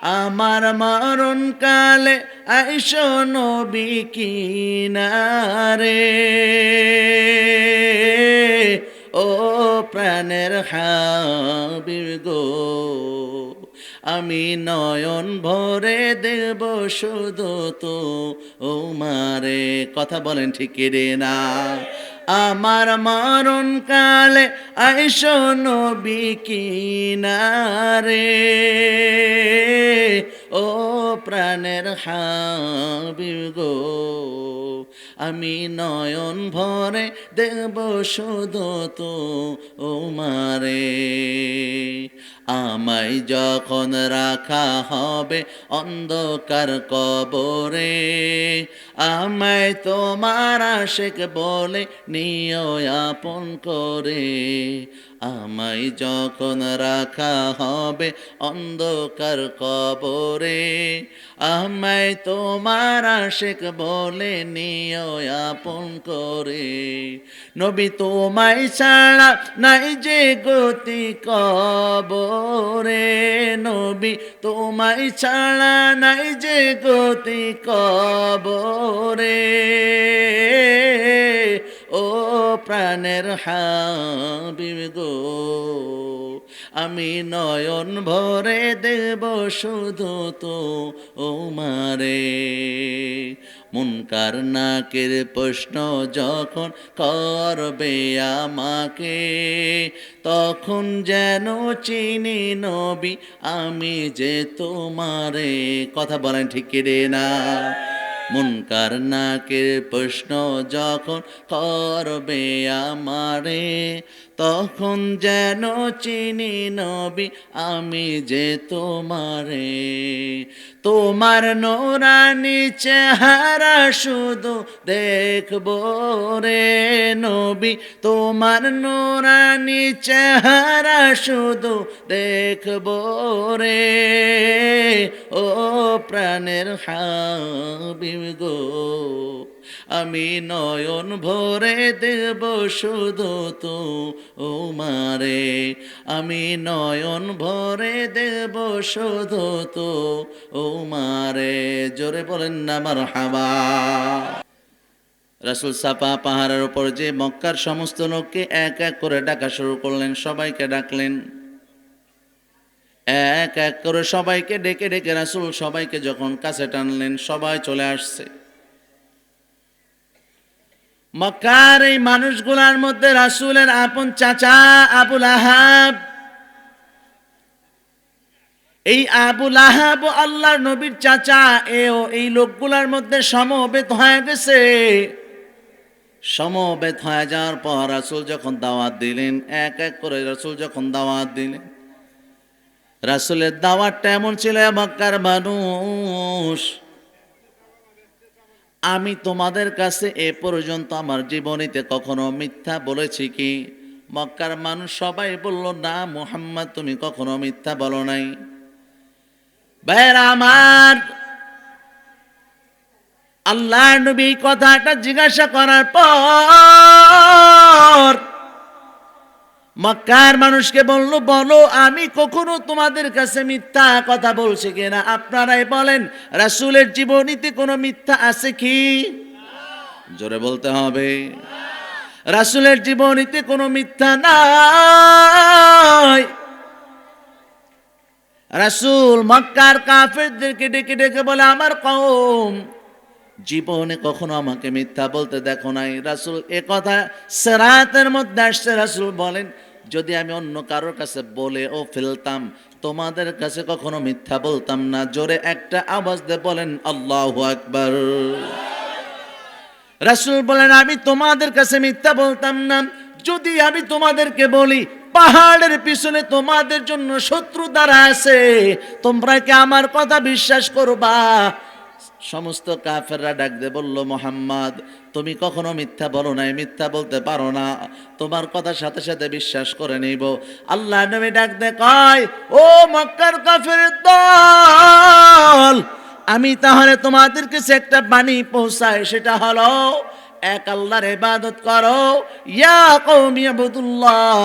আমার মরণ কালে আইসো নবী কিনারে, ও প্রাণের হাবিব গো, আমি নয়ন ভরে দেব শুধু তো ও মারে। কথা বলেন ঠিক রে না? আমার মরণ কালে আইসো নবী কিনারে, ও প্রাণের হাবিব গো, আমি নয়ন ভরে দেব শুধু তো ও মারে। আমায় যখন রাখা হবে অন্ধকার কবরে, আমায় তোমার আশিক বলে নিও আপন করে। আমায় যখন রাখা হবে অন্ধকার কবরে, আমায় তোমার আশিক বলে নিও আপন করে। নবী তোমায় ছাড়া নাই যে গতি কবরে, নবী তোমায় ছাড়া নাই যে গতি কবরে, ও প্রাণের হাবিব গো, আমি নয়ন ভরে দেব শুধু তো ও মারে। মুনকার নাকির প্রশ্ন যখন করবে আমাকে, তখন যেন চিনি নবী আমি যে তোমারে। কথা বলেন ঠিক রে না? মুনকার নাকির প্রশ্ন যখন করবে আমারে, তখন যেন চিনি নবী আমি যে তোমারে। তোমার নূরানি চেহারা শুধু দেখব রে নবী, তোমার নূরানি চেহারা শুধু দেখব রে, ও প্রাণের হাবিব গো, আমি নয়ন ভরে দেব শুধু তো ও মারে। আমি নয়ন ভরে দেব শুধু তো ও মারে। জোরে বলেন না মারহাবা। রাসূল সাফা পাহাড়ের উপর যে মক্কার সমস্ত লোককে এক এক করে ডাকা শুরু করলেন, সবাইকে ডাকলেন এক এক করে, সবাইকে ডেকে ডেকে রাসূল সবাইকে যখন কাছে টানলেন, সবাই চলে আসছে। মক্কার এই মানুষগুলার মধ্যে রাসূলের আপন চাচা আবুল আহাব, এই আবুল আহাব আল্লাহর নবীর চাচা, এই লোকগুলার মধ্যে সমবেত হয়ে গেছে। সমবেত হয়ে যাওয়ার পর রাসূল যখন দাওয়াত দিলেন, এক এক করে রাসূল যখন দাওয়াত দিলেন, রাসূলের দাওয়াতটা এমন ছিল, মক্কার মানুষ, আমি তোমাদের কাছে এ পর্যন্ত আমার জীবনীতে কখনো মিথ্যা বলেছি কি? মক্কার মানুষ সবাই বলল, না মুহাম্মদ তুমি কখনো মিথ্যা বলো নাই। ভাইরা আমার, আল্লাহর নবী কথাটা জিজ্ঞাসা করার পর মক্কার মানুষকে বলল, বলো আমি কখনো তোমাদের কাছে মিথ্যা কথা বলছি কিনা? আপনারাই বলেন, রাসূলের জীবনীতে কোনো মিথ্যা আছে কি? জোরে বলতে হবে। রাসূলের জীবনীতে কোনো মিথ্যা নাই। রাসূল মক্কার কাফেরদেরকে ডেকে ডেকে বলে, আমার কওম জীবনে কখনো আমাকে মিথ্যা বলতে দেখো নাই। রাসূল এ কথা সিরাতের মধ্যে আসছে। রাসূল বলেন, যদি আমি অন্য কারোর কাছে বলেও ফেলতাম, তোমাদের কাছে কখনো মিথ্যা বলতাম না। জোরে একটা আওয়াজ দিয়ে বলেন আল্লাহু আকবার। রাসূল বলেন, আমি তোমাদের কাছে মিথ্যা বলতাম না। যদি আমি তোমাদেরকে বলি পাহাড়ের পিছনে তোমাদের জন্য শত্রু দ্বারা আছে, তোমরা কি আমার কথা বিশ্বাস করবা? সমস্ত কাফেররা ডাক দিয়ে বলল, মুহাম্মদ তুমি কখনো মিথ্যা বলো নাই, মিথ্যা বলতে পারো না, তোমার কথার সাথে সাথে বিশ্বাস করে নিব। আল্লাহ নবী ডাক দিয়ে কয়, ও মক্কার কাফেরের দল, আমি তাহলে তোমাদের কাছে একটা বাণী পৌঁছাই, সেটা হলো এক আল্লাহর ইবাদত করো। ইয়া কওমি ইবুদুল্লাহ,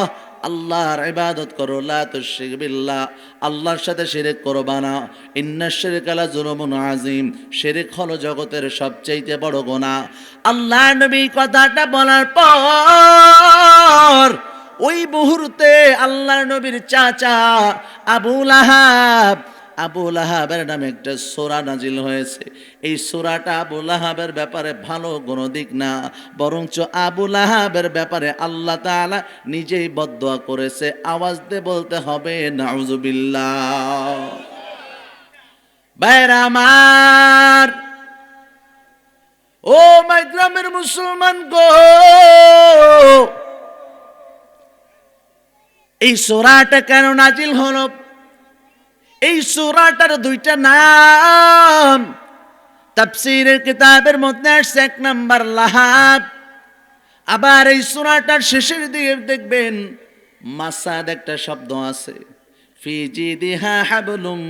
আল্লাহর ইবাদত করো, লা তুশরিক বিল্লাহ, আল্লাহর সাথে শিরক করবা না। ইন্নাশ শিরকা লাযুলুমুন আযীম, শিরক হলো জগতের সবচেয়ে বড় গুনাহ। আল্লাহ নবী কথাটা বলার পর ওই মুহূর্তে আল্লাহর নবীর চাচা আবু লাহাবের নামে একটা সূরা নাজিল হয়েছে। এই সূরাটা আবু লাহাবের ব্যাপারে ভালো কোনো দিক না, বরঞ্চ আবু লাহাবের ব্যাপারে আল্লাহ তাআলা নিজেই বদদুয়া করেছে। আওয়াজ দিয়ে বলতে হবে নাউজুবিল্লাহ। ভাইরা আমার, ও মাই গ্রামের মুসলমান গো, এই সূরাটা কেন নাজিল হলো? এই সূরাটার দুইটা নাম তাফসীরের কিতাবের মধ্যে আসছে। এক নাম্বার লাহাব, আবার এই সূরাটার শেষের দিকে দেখবেন মাসাদ একটা শব্দ আছে, ফি জিদিহা হাবলুম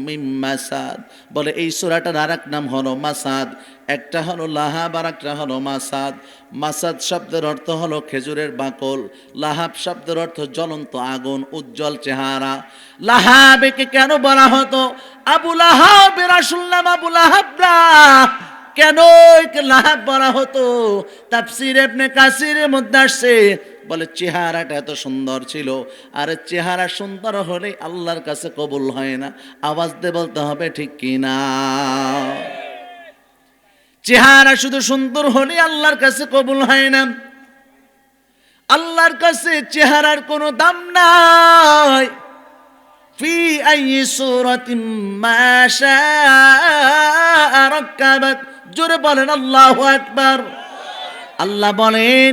মিন মাসাদ। বলে এই সূরাটার আরেক নাম হলো মাসাদ। একটা হলো লাহাব আর একটা হলো মাসাদ। মাসাদ শব্দের অর্থ হলো খেজুরের বাকল, লাহাব শব্দের অর্থ জ্বলন্ত আগুন, উজ্জ্বল চেহারা। লাহাবকে কেন বলা হতো আবু লাহাবের আসল নাম আবু লাহাব না, কেন একে লাহাব বলা হতো? তাফসীর ইবনে কাসিরের মধ্যে আসছে, বলে চেহারাটা এত সুন্দর ছিল, আর চেহারা সুন্দর হলে আল্লাহর কাছে কবুল হয় না। আওয়াজ দিয়ে বলতে হবে ঠিক কি না? চেহারা শুধু সুন্দর হলে আল্লাহর কাছে কবুল হয় না। আল্লাহর কাছে চেহারার কোনো দাম নাই। ফি আইয়ি সূরাতিন মা শাআ রাক্কাবাক। জোরে বলেন আল্লাহু আকবার। আল্লাহ বলেন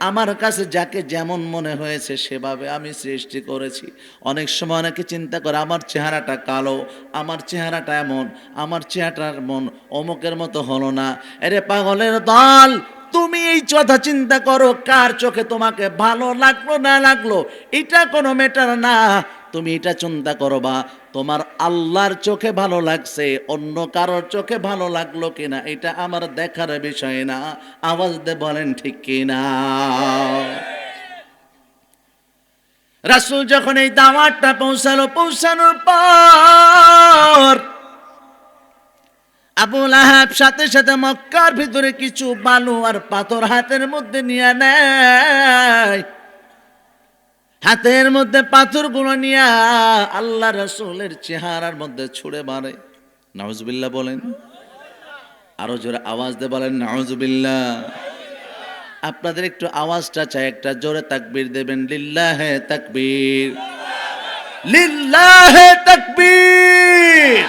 আমার কাছে যাকে যেমন মনে হয়েছে সেভাবে আমি সৃষ্টি করেছি। অনেক সময় অনেকে চিন্তা করে আমার চেহারাটা কালো, আমার চেহারাটা এমন, আমার চেহারাটা এমন, অমুকের মতো হলো না। আরে পাগলের দল, তুমি এই কথা চিন্তা করো কার চোখে তোমাকে ভালো লাগলো না লাগলো এটা কোনো ম্যাটার না। তুমি এটা চিন্তা করবা তোমার আল্লাহর চোখে ভালো লাগছে, অন্য কারোর চোখে ভালো লাগলো কিনা এটা আমার দেখার বিষয় না। আওয়াজ দিয়ে বলেন ঠিক কিনা? রাসূল যখন এই দাওয়াতটা পৌঁছানোর পর আবু লাহাব সাথে সাথে মক্কার ভিতরে কিছু বালু আর পাথর হাতের মধ্যে নিয়ে নেয়। হাতের মধ্যে পাথরগুলো নিয়ে আল্লাহ রাসূলের চেহারার মধ্যে ছুঁড়ে মারে। নাউজুবিল্লাহ বলেন, আরো জোরে আওয়াজ দিয়ে বলেন নাউজুবিল্লাহ। আপনাদের একটু আওয়াজটা চাই, একটা জোরে তাকবীর দেবেন। লিল্লাহে তাকবীর, লিল্লাহে তাকবীর।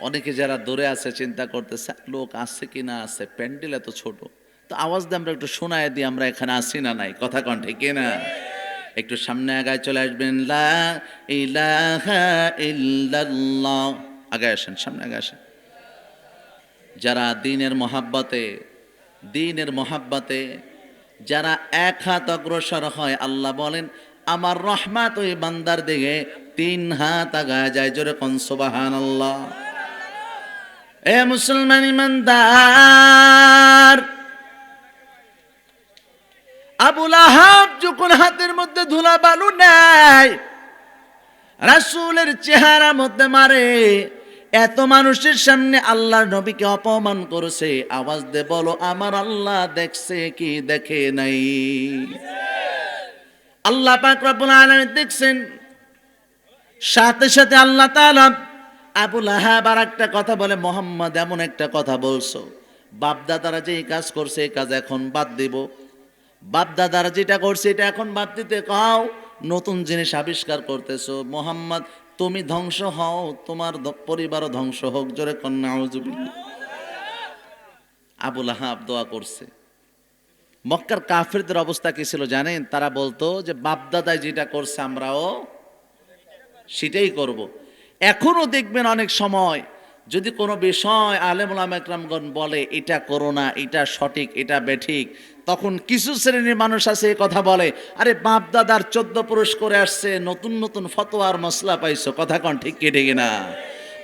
অনেকে যারা দূরে আছে চিন্তা করতেছে লোক আছে কি না আছে, প্যান্ডেল এত ছোট, তো আওয়াজ দিয়ে আমরা একটু শোনায় দিই আমরা এখানে আসি না নাই। কথা কন ঠিক না? একটু সামনে আগায় চলে আসবেন। লা ইলাহা ইল্লাল্লাহ। আগে আসেন, সামনে আগে আসেন। যারা দ্বীনের মহাব্বতে যারা এক হাত অগ্রসর হয়, আল্লাহ বলেন আমার রহমত ওই বান্দার দিকে 3 হাত আগায় যায়। জোরে কোন সুবহানাল্লাহ। এ মুসলমান ইমানদার, আবু লাহাব যখন হাতের মধ্যে ধুলা বালু নেয় রাসূলের চেহারা মধ্যে মারে, এত মানুষের সামনে আল্লাহর নবীকে অপমান করেছে। আওয়াজ দে বলো আমার আল্লাহ দেখছে কি দেখে নাই? আল্লাহ পাক রব্বুল আলামিন দেখছেন। সাথে সাথে আল্লাহ তাআলা আবু লাহাব আর একটা কথা বলে, মোহাম্মদ এমন একটা কথা বলছো, বাপদাদারা যে কাজ করছে এই কাজ এখন বাদ দিব। বাপদাদারা যেটা করছে এটা এখন বাদ দিতে কাও, নতুন জিনিস আবিষ্কার করতেছো। মোহাম্মদ তুমি ধ্বংস হও, তোমার পরিবারও ধ্বংস হোক। জোরে কোন নাউজুবিল্লাহ। আবু লাহাব দোয়া করছে। মক্কার কাফেরদের অবস্থা কি ছিল জানেন? তারা বলতো যে বাপদাদাই যেটা করছে আমরাও সেটাই করব। এখনো দেখবেন অনেক সময় যদি কোনো বিষয় আলেম ওলামা ইকরামগণ বলে এটা করো না, এটা সঠিক, এটা বেঠিক, তখন কিছু শ্রেণীর মানুষ আছে এই কথা বলে, আরে বাপ দাদার 14 পুরুষ করে আসছে, নতুন নতুন ফতোয়ার মশলা পাইছো। কথা কন ঠিক কি ঠিক না?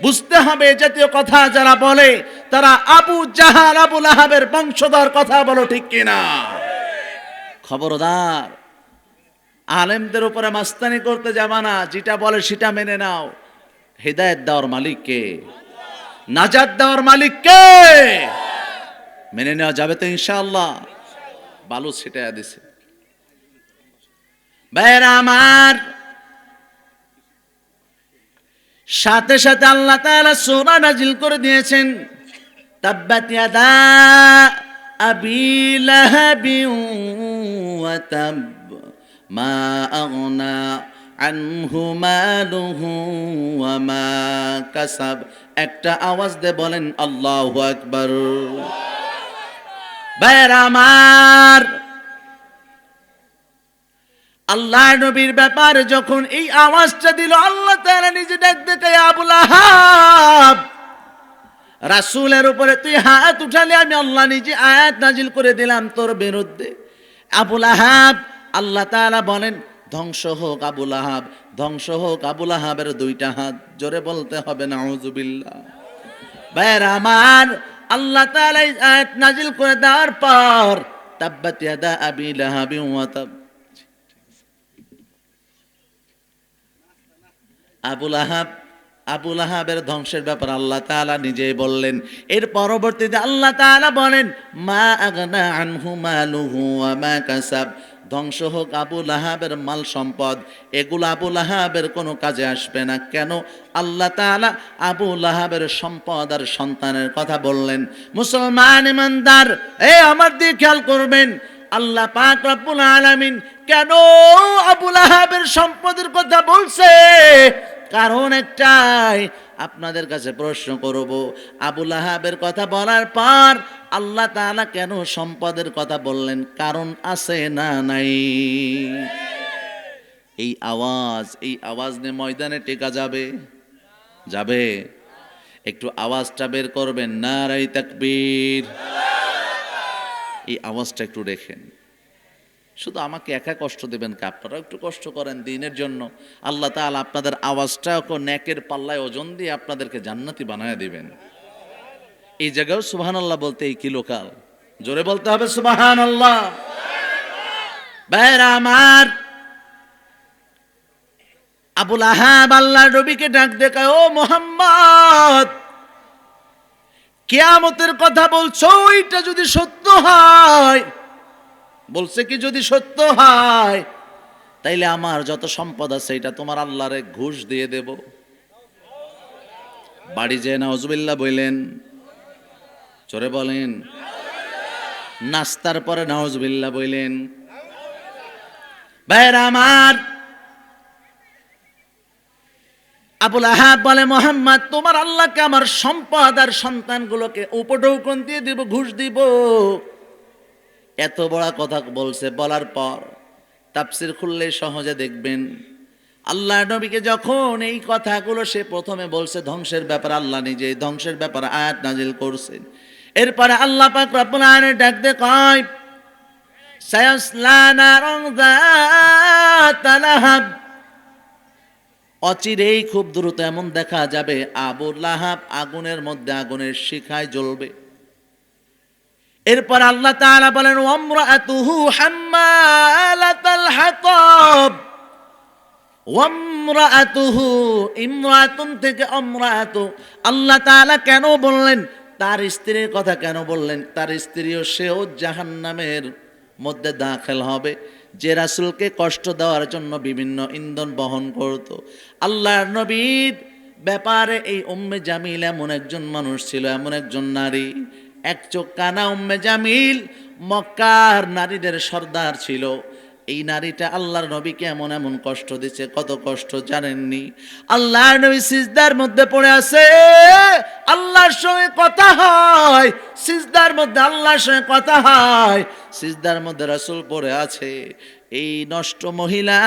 বুঝতে হবে জাতীয় কথা যারা বলে তারা আবু জাহাল আবু লাহাবের বংশধর। কথা বলো ঠিক কিনা? খবরদার আলেমদের উপরে মাস্তানি করতে যাবা না, যেটা বলে সেটা মেনে নাও। হেদায়েত দেওয়ার মালিক কে? নাজাত দেওয়ার মালিক কে? মেনে নেওয়া যাবে তো ইনশাআল্লাহ? বালু ছিটাইয়া দিছে। ভাইরা আমার, সাথে সাথে আল্লাহ তাআলা সূরা নাজিল করে দিয়েছেন, তাব্বাত ইয়াদা আবি লাহাবিন ওয়া তাব মা আগনা আনহু মালুহু ওয়া মা কাসাব। একটা আওয়াজ দিয়ে বলেন আল্লাহু আকবার। ভাইরা আমার, আল্লাহ নবীর ব্যাপারে যখন এই আওয়াজটা দিল, আল্লাহ তাআলা নিজে ডাক দিয়ে আবু লাহাব, রাসূলের উপরে তুই হাত উঠালে আমি আল্লাহ নিজে আয়াত নাজিল করে দিলাম তোর বিরুদ্ধে। আবু লাহাব, আল্লাহ তাআলা বলেন ধ্বংস হোক আবু লাহাব, ধ্বংস হোক আবু লাহাবের দুইটা হাত। জোরে বলতে হবে নাউযুবিল্লাহ। ভাইরা আমার, আল্লাহ তাআলা আয়াত নাজিল করে দেওয়ার পর তাব্বাত ইয়াদা আবি লাহাবিন ওয়া তাব, আবু লাহাবের ধ্বংসের ব্যাপার আল্লাহ তাআলা নিজেই বললেন। এর পরবর্তীতে আল্লাহ তাআলা বলেন মা আগনা আনহু মালুহু ওয়া মা কাসাব, ধ্বংস হোক আবু লাহাবের মাল সম্পদ, এগুলো আবু লাহাবের কোনো কাজে আসবে না। কেন? আল্লাহ তাআলা আবু লাহাবের সম্পদ আর সন্তানের কথা বললেন। মুসলমান ইমানদার, আমার দিকে খেয়াল করবেন, আল্লাহ পাক রব্বুল আলামিন কেন আবু লাহাবের সম্পদের কথা বলছে? কারণ একটাই, আপনাদের কাছে প্রশ্ন করব, আবু লাহাবের কথা বলার পর আল্লাহ তাআলা কেন সম্পদের কথা বললেন? কারণ আছে না নাই? এই আওয়াজ নিয়ে ময়দানে টেকা যাবে? যাবে? একটু আওয়াজটা বের করবেন, নারায়ে তাকবীর। এই আওয়াজটা একটু রেখেন। শুধু আমাকে একা কষ্ট দেবেন কে? আপনারা একটু কষ্ট করেন দ্বীনের জন্য। আল্লাহ তাআলা আপনাদের আওয়াজটাকে নেকের পাল্লায় ওজন দিয়ে আপনাদেরকে জান্নাতি বানায় দিবেন। এই জায়গায় সুবহানাল্লাহ বলতে এই কি লোকাল? জোরে বলতে হবে সুবহানাল্লাহ। ভাইরা আমার, আবু লাহাব আল্লাহর নবীকে ডাক দেখায়, ও মুহাম্মদ, কিয়ামতের কথা বলছো, ওইটা যদি সত্য হয়, বলছে কি যদি সত্য হয়, তাইলে আমার যত সম্পদ আছে এটা তোমার আল্লাহরে ঘুষ দিয়ে দেব। বাড়ি যেয়ে নাউজুবিল্লাহ বললেন, চোরে বলেন, নাস্তার পরে নাউজুবিল্লাহ বললেন। ভাইরা আমার, আবু লাহাব বলে, মুহাম্মদ, তোমার আল্লাহকে আমার সম্পদ আর সন্তানগুলোকে উপঢৌকন দিয়ে দিব, ঘুষ দিব। এত বড় কথা বলছে, বলার পর তাফসীর খুললে সহজে দেখবেন, আল্লাহ নবীকে যখন এই কথাগুলো সে প্রথমে বলছে ধ্বংসের ব্যাপার, আল্লাহ নিজে ধ্বংসের ব্যাপারে আয়াত নাজিল করছেন। এরপরে আল্লাহ পাক রব্বুল আলামিন ডাক দিয়ে কয়, সায়াসলা নারান যাতা লাহাব, অচিরেই খুব দ্রুত এমন দেখা যাবে আবু লাহাব আগুনের মধ্যে, আগুনের শিখায় জ্বলবে। এরপর আল্লাহ তাআলা বলেন, ওয়ামরাআতুহু হাম্মালাতাল হাতাব, ওয়ামরাআতুহু, ইমরাতুন থেকে আমরাআতু। আল্লাহ তাআলা কেন বললেন? তার স্ত্রীর কথা কেন বললেন? তার স্ত্রীও সেও জাহান্নামের মধ্যে দাখিল হবে, যে রাসূলকে কষ্ট দেওয়ার জন্য বিভিন্ন ইন্ধন বহন করত। আল্লাহর নবীর ব্যাপারে এই উম্মে জামিল এমন একজন মানুষ ছিল, এমন একজন নারী, এক চোখ কানা উম্মে জামিল মক্কার নারীদের সর্দার ছিল। এই নারীটা আল্লাহর নবীকে এমন এমন কষ্ট দিচ্ছে, কত কষ্ট জানেননি? আল্লাহর নবী সিজদার মধ্যে পড়ে আছে, আল্লাহর সঙ্গে কথা হয়, সিজদার মধ্যে আল্লাহর সঙ্গে কথা হয়, সিজদার মধ্যে রাসূল পড়ে আছে। এই নষ্ট মহিলা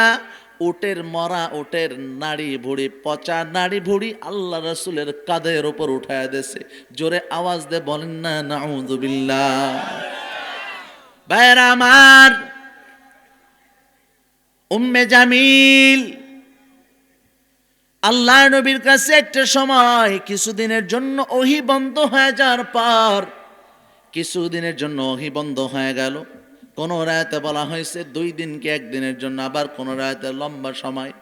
উটের মরা, উটের নাড়ি ভুড়ি, পচা নাড়ি ভুড়ি আল্লাহ রাসূলের কাঁধের উপর উঠায় দিয়েছে। জোরে আওয়াজ দিয়ে বলেন না নাউযুবিল্লাহ। ভাইরা আমার, উম্মে জামিল আল্লাহ নবীর কাছে একটা সময় কিছুদিনের জন্য ওহী বন্ধ হয়ে যাওয়ার পর, কিছুদিনের জন্য ওহী বন্ধ হয়ে গেল। কোন রায়তে বলা হয়েছে 2 দিন কি 1 দিনের জন্য, আবার কোন রায়তে লম্বা সময়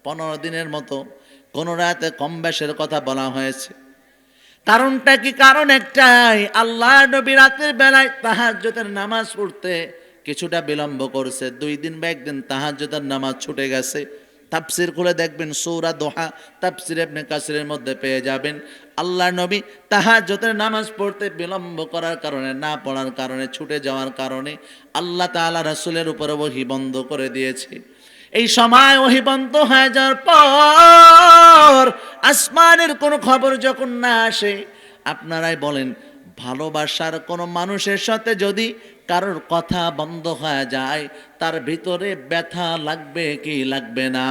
15 দিনের মতো, কোন রায়তে কম বেশের কথা বলা হয়েছে। কারণটা কি? কারণ একটাই, আল্লাহ নবী রাতের বেলায় তাহাজ্জুদের নামাজ পড়তে কিছুটা বিলম্ব করছে। 2 দিন বা 1 দিন তাহাজ্জুদের নামাজ ছুটে গেছে। তাফসির খুলে দেখবেন সূরা দোহা, তাফসির ইবনে কাসিরের মধ্যে পেয়ে যাবেন আল্লাহ নবী তাহাজ্জুদের নামাজ পড়তে বিলম্ব করার কারণে, না পড়ার কারণে, ছুটে যাওয়ার কারণে আল্লাহ তাআলা রাসূলের উপরে ওহী বন্ধ করে দিয়েছে। এই সময় ওহী বন্ধ হয়ে যাওয়ার পর আসমানের কোনো খবর যখন না আসে, আপনারাই বলেন ভালোবাসার কোনো মানুষের সাথে যদি কারোর কথা বন্ধ হয়ে যায়, তার ভিতরে ব্যথা লাগবে কি লাগবে না?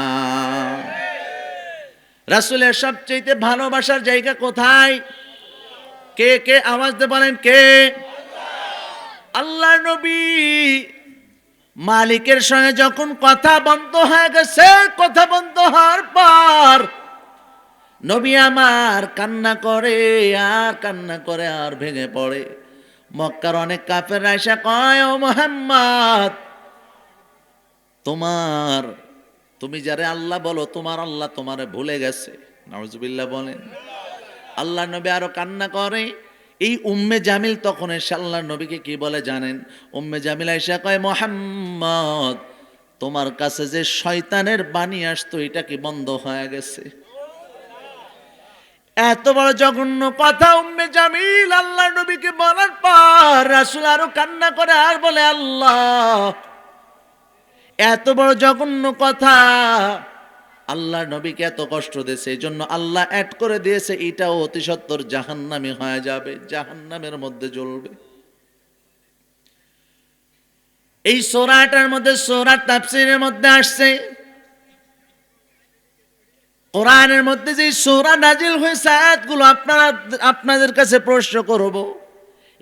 রাসূলের সবচেয়ে ভালোবাসার জায়গা কোথায়? কে কে আওয়াজ দিয়ে বলেন কে? আল্লাহ নবী মালিকের সঙ্গে যখন কথা বন্ধ হয়ে গেছে, কথা বন্ধ হওয়ার পর নবী আমার কান্না করে আর কান্না করে আর ভেঙে পড়ে। মক্কার অনেক কাফেররা এসে কয়, ও মুহাম্মদ, তুমি যারে আল্লাহ বলো, তোমার আল্লাহ তোমারে ভুলে গেছে। নাউজুবিল্লাহ বলেন। আল্লাহ নবী আরো কান্না করে। এই উম্মে জামিল তখন এসে আল্লাহ নবীকে কি বলে জানেন? উম্মে জামিল আয়েশা কয়, মুহাম্মদ, তোমার কাছে যে শয়তানের বাণী আসতো এটা কি বন্ধ হয়ে গেছে? এত বড় জঘন্য কথা উম্মে জামিল আল্লাহ নবীকে বলার পর রাসূল আরো কান্না করে আর বলে, আল্লাহ, এত বড় জঘন্য কথা আল্লাহ নবীকে এত কষ্ট দিয়েছে, এই জন্য আল্লাহ অ্যাড করে দিয়েছে এটাও অতি সত্বর জাহান্নামী হয়ে যাবে, জাহান্নামের মধ্যে জ্বলবে। এই সূরাটার মধ্যে, সূরার তাফসীরের মধ্যে আসছে, কোরআনের মধ্যে যে সূরা নাজিল হয়েছে, আয়াতগুলো আপনাদের কাছে প্রশ্ন করব,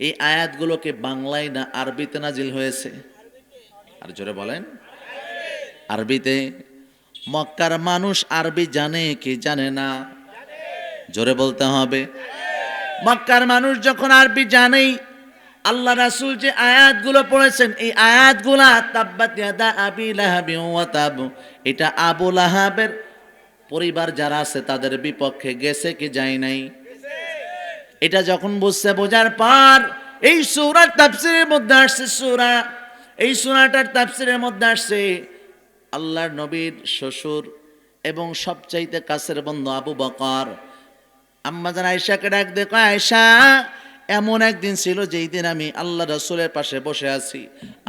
এই আয়াতগুলোকে বাংলায় না আরবিতে নাজিল হয়েছে? আর জোরে বলেন। আরবিতে। মক্কার মানুষ আরবি জানে কি জানে না? জোরে বলতে হবে। মক্কার মানুষ যখন আরবি জানেই, আল্লাহ রাসূল যে আয়াতগুলো পড়েছেন, এই আয়াতগুলা তাব্বাত ইয়াদা আবি লাহাবি ওয়া তাব, এটা আবু লাহাবের পরিবার যারা আছে তাদের বিপক্ষে গেছে কি যায় নাই? এটা যখন বুঝছে, বোঝার পর এই সূরার তাফসীরের মধ্যে আসছে, এই সূরাটার তাফসীরের মধ্যে আসছে আল্লাহর নবীর শ্বশুর এবং সবচাইতে কাছের বন্ধু আবু বকর আম্মা জান আয়েশাকে ডাক দিয়ে কয়, আয়েশা, এমন একদিন ছিল যেই দিন আমি আল্লাহ রাসূলের পাশে বসে আছি,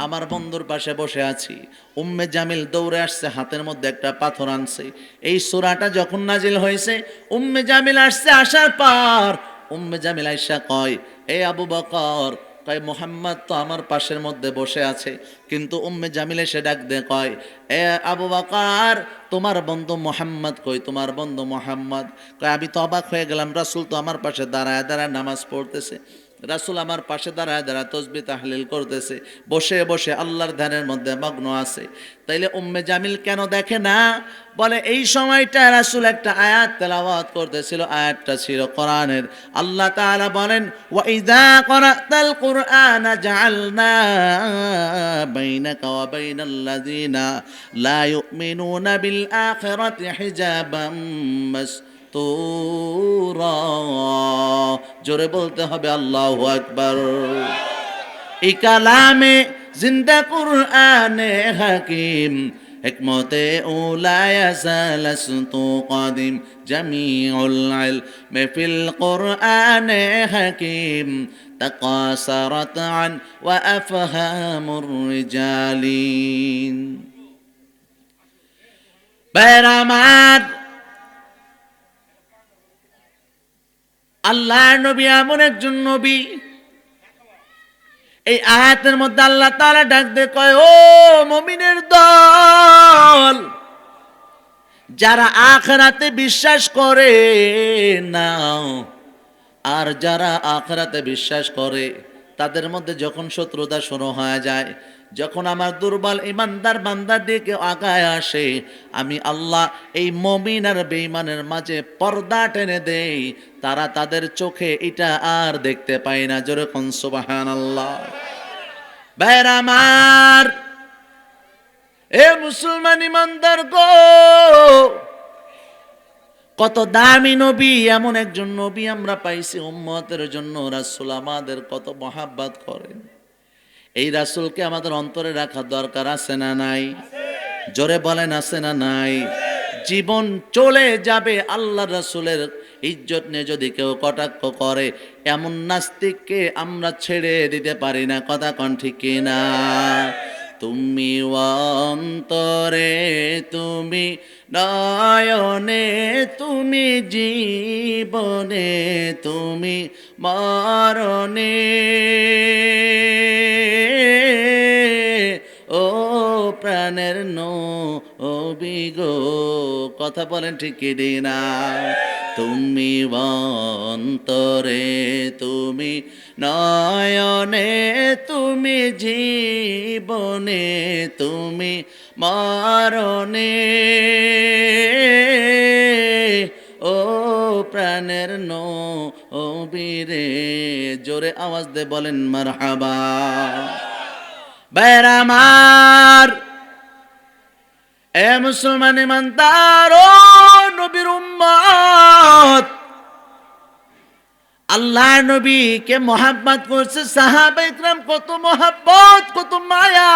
আমার বন্ধুর পাশে বসে আছি, উম্মে জামিল দৌড়ে আসছে, হাতের মধ্যে একটা পাথর আনছে। এই সূরাটা যখন নাজিল হয়েছে, উম্মে জামিল আসছে, আসার পর উম্মে জামিল আয়েশা কয়, এ আবু বকর, কয় মুহাম্মদ তো আমার পাশের মধ্যে বসে আছে, কিন্তু উম্মে জামিল এসে ডাক দিয়ে কয়, এ আবু বকর, তোমার বন্ধু মুহাম্মদ কই? তোমার বন্ধু মুহাম্মদ কয়, আমি তো অবাক হয়ে গেলাম, রাসূল তো আমার পাশে দাঁড়ায় দাঁড়ায় নামাজ পড়তেছে, রাসূল আমার পাশে দাঁড়ায় দাঁড়ায় তাসবিহ তাহলিল করতেছে, বসে বসে আল্লাহর ধ্যানের মধ্যে মগ্ন আছে, তাইলে উম্মে জামিল কেন দেখে না? বলে এই সময়টা রাসূল একটা আয়াত তেলাওয়াত করতেছিল, আয়াতটা ছিল কোরআনের। আল্লাহ তাআলা বলেন, ওয়া ইযা ক্বরাতাল কুরআনা জাআলনা বাইনাকা ওয়া বাইনাল্লাযিনা লা ইউমিনুনা বিল আখিরাতি হিজাবাম মাসতুরা। জোরে বলতে হবে আল্লাহু আকবার। এই কালামে জিন্দা কুরআনে হাকিম, হিকমতে উলায়া সালাসতু কাদিম, জামিউল ইলমি ফিল কুরআনে হাকিম, তাকাসারাত আন ওয়া আফহামুর রিজালিন। বেরামার আল্লাহর নবী এমন একজন নবী, এই আয়াতের মধ্যে আল্লাহ তাআলা ডাক দিয়ে কয়, ও মুমিনের দল, যারা আখিরাতে বিশ্বাস করে না, আর যারা আখিরাতে বিশ্বাস করে তাদের মধ্যে যখন শত্রুতা শুরু হয়ে যায়, যখন আমার দুর্বল ইমানদার বান্দার দিকে আগায় আসে, আমি আল্লাহ এই মুমিন আর বেঈমানের মাঝে পর্দা টেনে দেই, তারা তাদের চোখে এটা আর দেখতে পায় না। জোরে কোন সুবহানাল্লাহ। ভাইরা আমার, এ মুসলমান ইমানদার গো, কত দামি নবী, এমন একজন নবী আমরা পাইছি উম্মতের জন্য। রাসূল আমাদের কত মহাব্বত করেন। এই রাসূলকে আমাদের অন্তরে রাখা দরকার আছে না নাই? জোরে বলেন আছে না নাই? জীবন চলে যাবে আল্লাহ রাসূলের ইজ্জত নিয়ে যদি কেউ কটাক্ষ করে, এমন নাস্তিককে আমরা ছেড়ে দিতে পারি না। কথা কন ঠিক কিনা? তুমি অন্তরে, তুমি নয়নে, তুমি জীবনে, তুমি মরণে, ও প্রাণের নবী গো। কথা বলেন ঠিক কি না? তুমি অন্তরে, তুমি নয়নে, তুমি জীবনে, তুমি মরণে, ও প্রাণের নবী রে। জোরে আওয়াজ দে বলেন মারহাবা। ভাইরা আমার, এ মুসলমান ইমানদার ও নবীর উম্মত, আল্লাহ নবীকে মহাব্বত করছে সাহাবা ইকরাম, কত মহাব্বত, কত মায়া।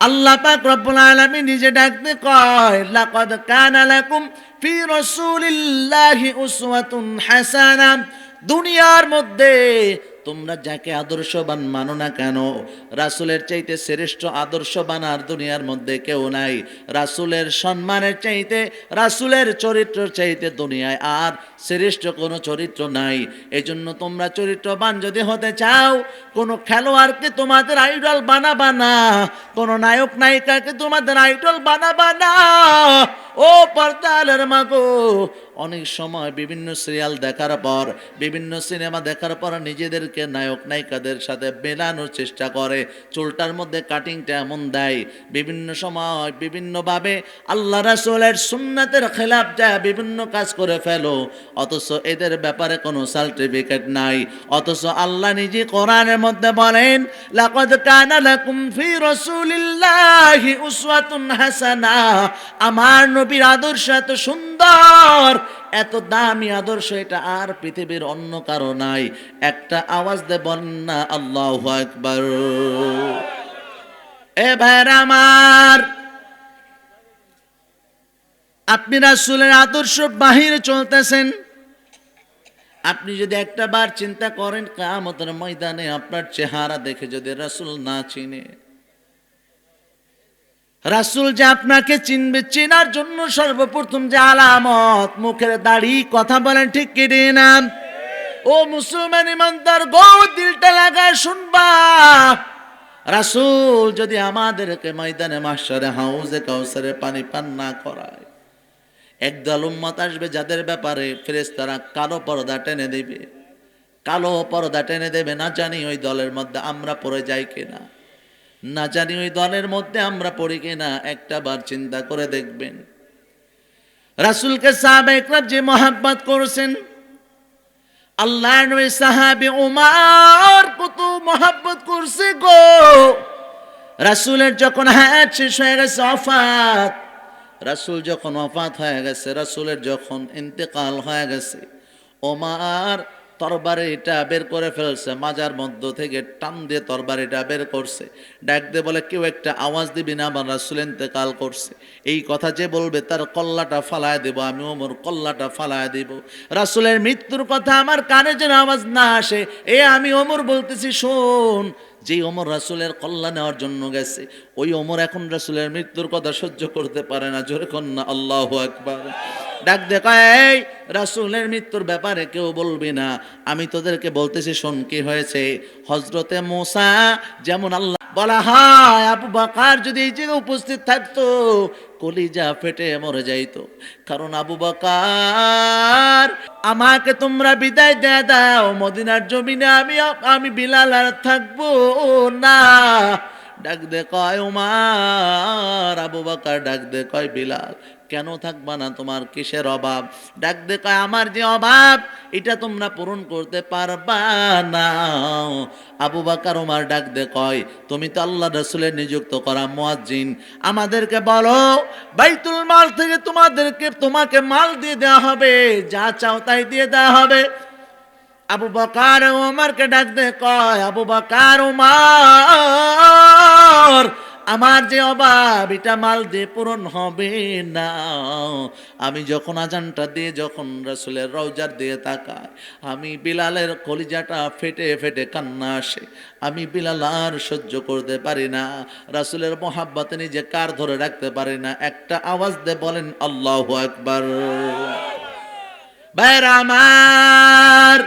আল্লাহ পাক রব্বুল আলামিন নিজে ডাকতে কয়, লাকাদ কানা লাকুম ফি রাসূলিল্লাহি উসওয়াতুন হাসানাহ। দুনিয়ার মধ্যে তোমরা যাকে আদর্শবান মানো না কেন, রাসূলের চাইতে শ্রেষ্ঠ আদর্শবান আর দুনিয়ার মধ্যে কেউ নাই। রাসূলের সম্মানের চাইতে, রাসূলের চরিত্র চাইতে দুনিয়ায় আর শ্রেষ্ঠ কোনো চরিত্র নাই। এজন্য তোমরা চরিত্রবান যদি হতে চাও, কোনো খেলোয়াড়কে তোমাদের আইডল বানাবা না, কোনো নায়ক নায়িকাকে তোমাদের আইডল বানাবা না। ও পর্দালের মাগো, অনেক সময় বিভিন্ন সিরিয়াল দেখার পর, বিভিন্ন সিনেমা দেখার পর নিজেদেরকে নায়ক নায়িকাদের সাথে মেলানোর চেষ্টা করে। চুলটার মধ্যে কাটিংটা এমন দেয়, বিভিন্ন সময় বিভিন্নভাবে আল্লাহ রাসূলের সুন্নাতের খেলাফ যায় বিভিন্ন কাজ করে ফেলো, অথচ এদের ব্যাপারে কোনো সার্টিফিকেট নাই। অথচ আল্লাহ নিজে কোরআনের মধ্যে বলেন, লাকাদ কানা লাকুম ফি রাসূলিল্লাহি উসওয়াতুন হাসানাহ। আমার নবীর আদর্শ এত সুন্দর, এত দামি আদর্শ, এটা আর পৃথিবীর অন্য কারো নাই। একটা আওয়াজ দে বলেন না আল্লাহু আকবার। এ ভাইরা আমার, আপনি রাসূলের আদর্শ বাহিরে চলতেছেন, আপনি যদি একটা বার চিন্তা করেন কিয়ামতের ময়দানে আপনার চেহারা দেখে যদি রাসূল না চিনে, রাসূল যে আপনাকে চিনবে, চেনার জন্য সর্বপ্রথম যে আলামত মুখের দাড়ি। কথা বলেন ঠিক কি না? ও মুসলমান ইমানদার গো, দিলটা লাগায় শুনবা, রাসূল যদি আমাদেরকে ময়দানে মাহশারে হাউজে কাউসারে পানি পান না করায়, একদল উম্মত আসবে যাদের ব্যাপারে ফেরেশতারা কালো পর্দা টেনে দেবে, কালো পর্দা টেনে দেবে। না জানি ওই দলের মধ্যে আমরা পড়ে যাই কিনা, না জানি ওই দলের মধ্যে আমরা পড়ি কিনা। একটা বার চিন্তা করে দেখবেন, রাসূলকে সাহাবা ইকরাম যে মহব্বত করেছেন, আল্লাহর নবী সাহাবী উমর কত মহব্বত করছে গো। রাসূলের যখন হায়াত শেষ হয়ে গেছে, ওফাত, রাসূল যখন ওফাত হয়ে গেছে, রাসূলের যখন ইন্তেকাল হয়ে গেছে, ওমর তরবারিটা বের করে ফেলছে, মাজার মধ্য থেকে টান দিয়ে তরবারিটা বের করছে, ডাক দিয়ে বলে, কেউ একটা আওয়াজ দিবি না, আমার রাসূল ইন্তেকাল করছে। এই কথা যে বলবে তার কল্লাটা ফালায় দেব, আমি ওমর কল্লাটা ফালায় দেব। রাসূলের মৃত্যুর কথা আমার কানে যেন আওয়াজ না আসে, এ আমি ওমর বলতেছি শোন। যে ওমর রাসূলের কল্লা নেওয়ার জন্য গেছে, ওই ওমর এখন রাসূলের মৃত্যুর কথা সহ্য করতে পারে না। জোরে কন্যা আল্লাহু আকবার। ডাক দে কয়, এই রাসূলের মৃত্যুর ব্যাপারে কেউ বলবি না, আমি তোদেরকে বলতেছি শোন কি হয়েছে। হযরতে মূসা যেমন আল্লাহ বলা হয়, আবু বকর যদি এই জায়গায় উপস্থিত থাকতো কলিজা ফেটে মরে যাইতো। কারণ আবু বকর, আমাকে তোমরা বিদায় দিয়ে দাও, মদিনার জমিনে আমি বিলাল আর থাকবো না। ডাক দে কয় উমর, আবু বকর ডাক দে কয় বিলাল, কেন থাকবা না, তোমার কিসের অভাব? ডাক দে কয়, আমার যে অভাব এটা তোমরা পূরণ করতে পারবা না। আবু বকর ওমর ডাক দে কয়, তুমি তো আল্লাহ রাসূলের নিযুক্ত করা মুয়াজ্জিন, আমাদেরকে বলো বাইতুল মাল থেকে তোমাকে মাল দিয়ে দেওয়া হবে, যা চাও তাই দিয়ে দেওয়া হবে। আবু বকর ওমরকে ডাক দে কয়, আবু বকর ওমর, আমার যে অভাব এটা মাল দিয়ে পূরণ হবে না। আমি যখন আজানটা দিয়ে যখন রাসূলের রওজার দিয়ে তাকাই, আমি বিলালের কলিজাটা ফেটে ফেটে কান্না আসে। আমি বিলাল আর সহ্য করতে পারি না, রাসূলের মোহাব্বতে নিজে কার ধরে রাখতে পারি না। একটা আওয়াজ দিয়ে বলেন আল্লাহু আকবার। ভাইরা আমার,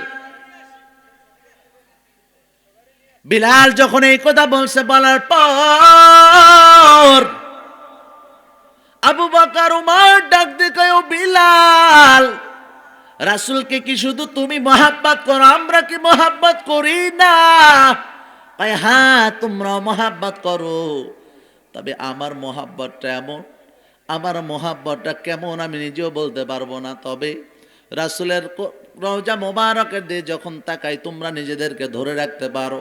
বিলাল যখন এই কথা বলছে, বলার পর আবু বকর ওমর ডাক দিয়ে কয়, ও বিলাল, রাসূলকে কি শুধু তুমি মহাব্বত করো, আমরা কি মহাব্বত করি না? কয় হ্যাঁ, তোমরা মহাব্বত করো, তবে আমার মহাব্বতটা এমন, আমার মহাব্বতটা কেমন আমি নিজেও বলতে পারবো না। তবে রাসূলের রওজা মোবারকের দিয়ে যখন তাকাই, তোমরা নিজেদেরকে ধরে রাখতে পারো,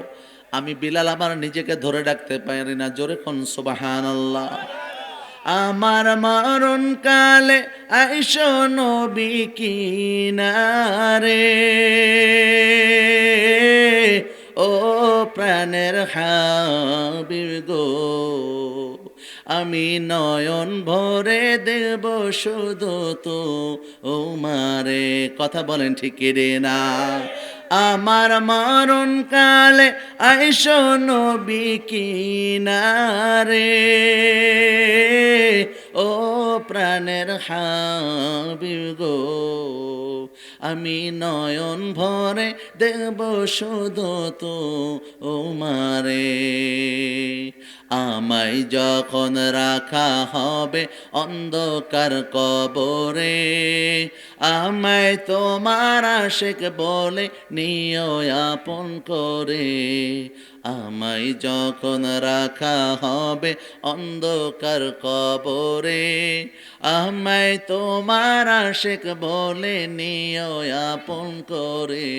আমি বিলাল আমার নিজেকে ধরে রাখতে পারি না। জোরে কোন সুবহানাল্লাহ। আমার মরণ কালে আইসো নবী কিনারে, ও প্রাণের হাবিব গো, আমি নয়ন ভরে দেব শুধু তো ও মারে। কথা বলেন ঠিক রে না? আমার মরণ কালে আইসো নবী কিনারে, ও প্রাণের হাবিব গো, আমি নয়ন ভরে দেব শুধু তো ও মারে। আমায় যখন রাখা হবে অন্ধকার কবরে, আমায় তোমার আশিক বলে নিও আপন করে। আমায় যখন রাখা হবে অন্ধকার কবরে, আমায় তোমার আশিক বলে নিও আপন করে।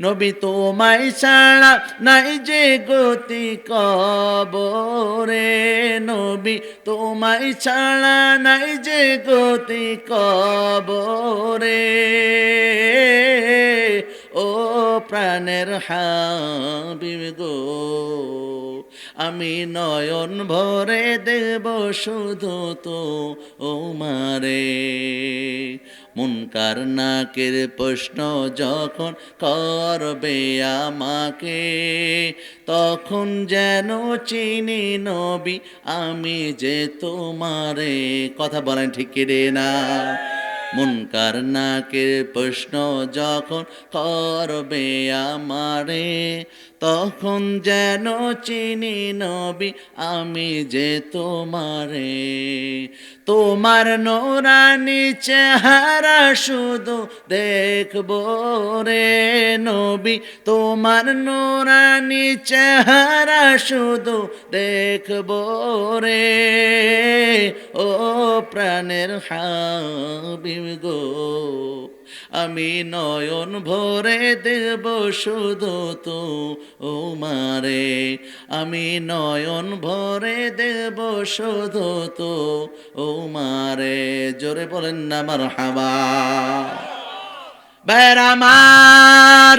নবী তোমায় ছাড়া নাই যে গতি কবরে, নবী তোমায় ছাড়া নাই যে গতি কবরে, ও প্রাণের হাবিব গো, আমি নয়ন ভরে দেব শুধু তো ও মারে। মুনকার নাকির প্রশ্ন যখন করবে আমাকে, তখন যেন চিনি নবী আমি যে তোমারে। কথা বলেন ঠিক রে না? মুনকার নাকির প্রশ্ন যখন করবে আমারে, তখন যেন চিনি নবী আমি যে তোমারে। তোমার নূরানি চেহারা শুধু দেখবো রে নবী, তোমার নূরানি চেহারা শুধু দেখবো রে, ও প্রাণের হাবিব গো, আমি নয়ন ভরে দেব শুধু তো ও মারে। আমি নয়ন ভরে দেব শুধু তো ও মারে। জোরে বলেন না মারহাবা। ভাইরা আমার,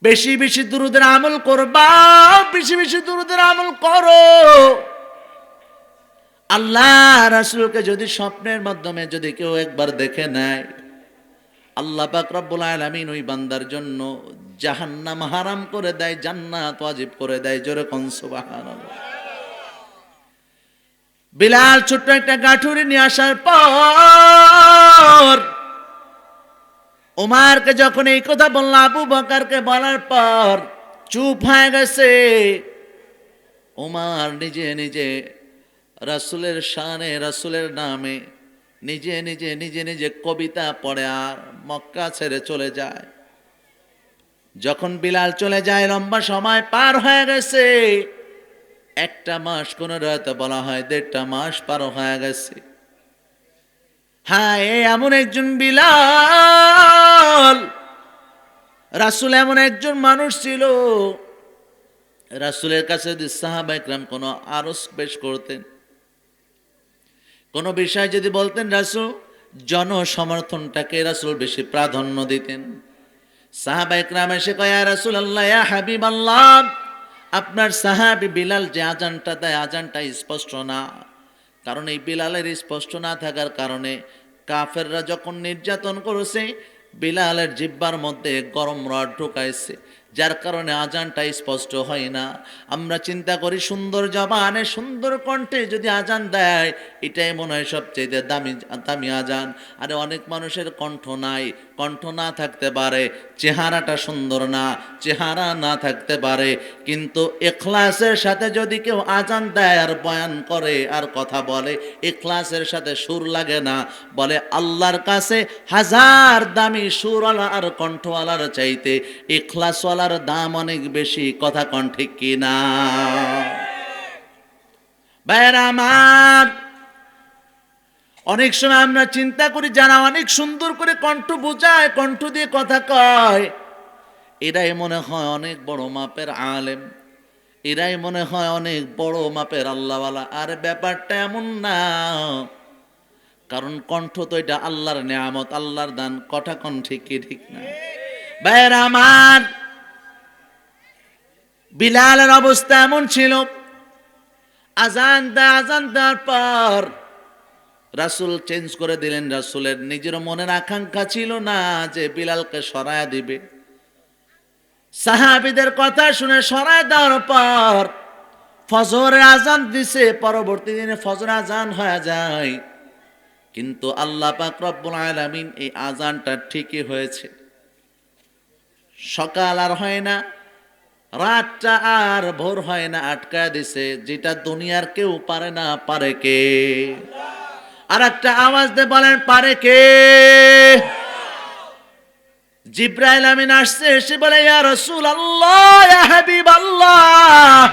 বেশি বেশি দুরূদের আমল করবা, বেশি বেশি দুরূদের আমল করো। আল্লাহ রাসূলকে যদি স্বপ্নের মাধ্যমে যদি কেউ একবার দেখে নেয়, আল্লাহ পাক রব্বুল আলামিন ওই বান্দার জন্য জাহান্নাম হারাম করে দেয়, জান্নাত ওয়াজিব করে দেয়। জোরে কোন সুবহানাল্লাহ। বিলাল ছোট্ট একটা গাঠুরি নিয়ে আসার পর ওমরকে যখন এই কথা বলল, আবু বকরকে বলার পর চুপ হয়ে গেছে। ওমর নিজে নিজে রাসূলের শানে, রাসূলের নামে নিজে নিজে নিজে নিজে কবিতা পড়ে আর মক্কা ছেড়ে চলে যায়। যখন বিলাল চলে যায়, লম্বা সময় পার হয়ে গেছে, একটা মাস, কোন রাতে বলা হয় 1.5 মাস পার হয়ে গেছে। হ্যাঁ, এমন একজন বিলাল, রাসূল এমন একজন মানুষ ছিল, রাসূলের কাছে যদি সাহাবা ইকরাম কোনো আরজ পেশ করতেন, কোনো বিষয় যদি বলতেন, রাসূল জনসমর্থনটাকে রাসূল বেশি প্রাধান্য দিতেন। সাহাবা ইকরাম এসে কয়, ইয়া রাসূলুল্লাহ, ইয়া হাবিবাল্লাহ, আপনার সাহাবী বিলাল যে আজানটা দেয়, আজানটা স্পষ্ট না। কারণ এই বিলালের স্পষ্ট না থাকার কারণে কাফেররা যখন নির্যাতন করেছে, বিলালের জিহ্বার মধ্যে গরম রড ঢুকাইছে, যার কারণে আজানটা স্পষ্ট হয় না। আমরা চিন্তা করি সুন্দর জবানে সুন্দর কণ্ঠে যদি আজান দেয়, এটাই মনে হয় সবচেয়ে দামি দামি আজান। আরে অনেক মানুষের কণ্ঠ নাই, কণ্ঠ না থাকতে পারে, চেহারাটা সুন্দর না, চেহারা না থাকতে পারে, কিন্তু ইখলাসের সাথে যদি কেউ আজান দেয় আর বয়ান করে আর কথা বলে, ইখলাসের সাথে সুর লাগে না, বলে আল্লাহর কাছে হাজার দামি সুরওয়ালা আর কণ্ঠওয়ালার চাইতে ইখলাসওয়ালার দাম অনেক বেশি। কথা কন ঠিক কিনা? ভাইরা আমার, অনেক সময় আমরা চিন্তা করি যারা অনেক সুন্দর করে কণ্ঠ বোঝায়, কণ্ঠ দিয়ে কথা কয়, এরাই মনে হয় অনেক বড় মাপের আলেম, এরাই মনে হয় অনেক বড় মাপের আল্লাহওয়ালা। আর ব্যাপারটা এমন না, কারণ কণ্ঠ তো এটা আল্লাহর নেয়ামত, আল্লাহর দান। কথা কোন ঠিক কি ঠিক না? ভাইরা আমার, বিলালের অবস্থা এমন ছিল, আজান দেওয়ার পর রাসূল চেঞ্জ করে দিলেন। রাসূলের নিজের মনের আকাঙ্ক্ষা ছিল না যে বিলালকে সরায়া দিবে। সাহাবীদের কথা শুনে সরায় দেওয়ার পর ফজরের আজান দিছে, পরবর্তী দিনে ফজর আজান হয়ে যায়, কিন্তু আল্লাহ পাক রব্বুল আলামিন এই আজানটা ঠিকই হয়েছে। সকাল আর হয় না, রাতটা আর ভোর হয় না, আটকায় দিছে, যেটা দুনিয়ার কেউ পারে না। পারে কে? আর একটা আওয়াজ দিয়ে বলেন, পারে কে? জিব্রাইল আমিন আসছে, এসে বলে, ইয়া রাসূলুল্লাহ, ইয়া হাবিবাল্লাহ,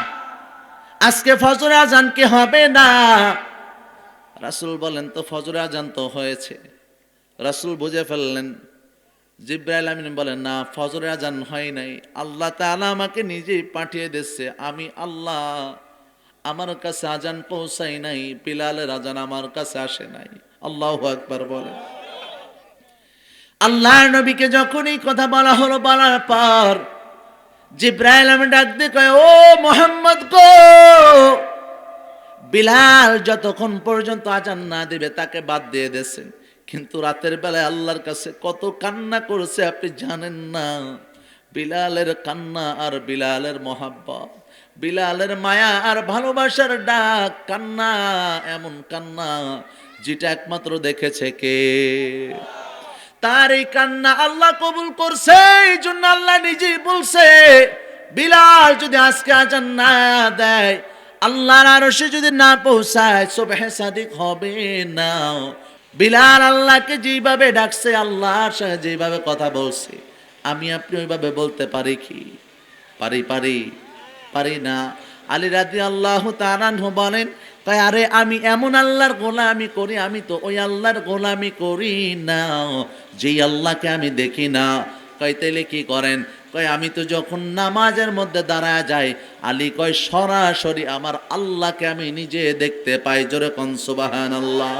আজকে ফজর আজান কি হবে না? রাসূল বলেন, তো ফজর আজান তো হয়েছে। রাসূল বুঝে ফেললেন। জিব্রাইল আমিন বলেন, না, ফজর আজান হয় নাই, আল্লাহ তাআলা আমাকে নিজেই পাঠিয়ে দিচ্ছে। আমি আল্লাহ, আমার কাছে আজান পৌঁছাই নাই, বিলালের আজান আমার কাছে আসে নাই। আল্লাহু আকবার বলেন। আল্লাহর নবীকে যখন এই কথা বলা হলো, বলার পর জিব্রাইল আমিন ডাক দিয়ে কয়, ও মুহাম্মদ গো, বিলাল যতক্ষণ পর্যন্ত আজান না দিবে তাকে বাদ দিয়ে দিয়েছেন, কিন্তু রাতের বেলায় আল্লাহর কাছে কত কান্না করেছে আপনি জানেন না। বিলালের কান্না আর বিলালের মহাব্বত, বিলালের মায়া আর ভালোবাসার ডাক, কান্না, এমন কান্না যেটা একমাত্র দেখেছে কে? তার এই কান্না আল্লাহ কবুল করছে। এই জন্য আল্লাহ নিজেই বলছে, বিলাল যদি আজকে আজান না দেয়, আল্লাহর আরশে যদি না পৌঁছায়, সুবহে সাদিক হবে না। বিলাল আল্লাহকে যেভাবে ডাকছে, আল্লাহর সাথে যেভাবে কথা বলছে, আমি আপনি ওইভাবে বলতে পারি কি? পারি না। আলী রাদিয়াল্লাহু তাআলা আনহু বলেন, কয়, আরে আমি এমন আল্লাহর গোলামি করি, আমি তো ওই আল্লাহর গোলামি করি না যেই আল্লাহকে আমি দেখি না। কয়, তাইলে কি করেন? কয়, আমি তো যখন নামাজের মধ্যে দাঁড়ায় যাই, আলী কয়, সরাসরি আমার আল্লাহকে আমি নিজে দেখতে পাই। জোরে কোন সুবহানাল্লাহ।